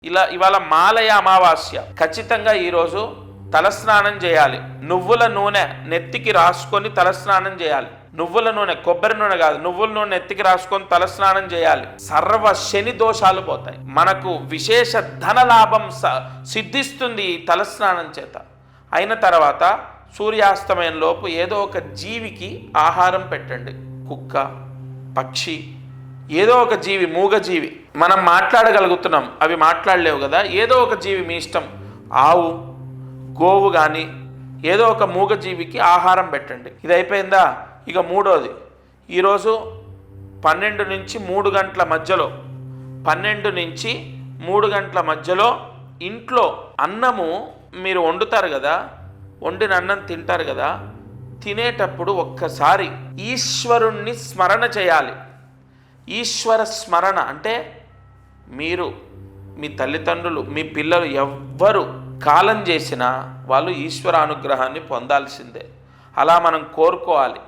ఇవాళ మాలయ అమావాస్య. ఖచ్చితంగా ఈరోజు తలస్నానం చేయాలి. నువ్వుల నూనె నెత్తికి రాసుకొని తలస్నానం చేయాలి. నువ్వుల నూనె, కొబ్బరి నూనె కాదు, నువ్వుల నూనె నెత్తికి రాసుకొని తలస్నానం చేయాలి. సర్వ శని దోషాలు పోతాయి. మనకు విశేష ధన లాభం సిద్ధిస్తుంది ఈ తలస్నానం చేత. అయిన తర్వాత సూర్యాస్తమయం లోపు ఏదో ఒక జీవికి ఆహారం పెట్టండి. కుక్క, పక్షి, ఏదో ఒక జీవి, మూగజీవి. మనం మాట్లాడగలుగుతున్నాం, అవి మాట్లాడలేవు కదా. ఏదో ఒక జీవి మీ ఇష్టం, ఆవు, గోవు కానీ ఏదో ఒక మూగజీవికి ఆహారం పెట్టండి. ఇది అయిపోయిందా? ఇక మూడోది, ఈరోజు 12 నుంచి 3 గంటల మధ్యలో 12 నుంచి 3 గంటల మధ్యలో ఇంట్లో అన్నము మీరు వండుతారు కదా, వండిన అన్నం తింటారు కదా, తినేటప్పుడు ఒక్కసారి ఈశ్వరుణ్ణి స్మరణ చేయాలి. ఈశ్వర స్మరణ అంటే మీరు, మీ తల్లిదండ్రులు, మీ పిల్లలు ఎవ్వరు కాలం చేసినా వాళ్ళు ఈశ్వర అనుగ్రహాన్ని పొందాల్సిందే. అలా మనం కోరుకోవాలి.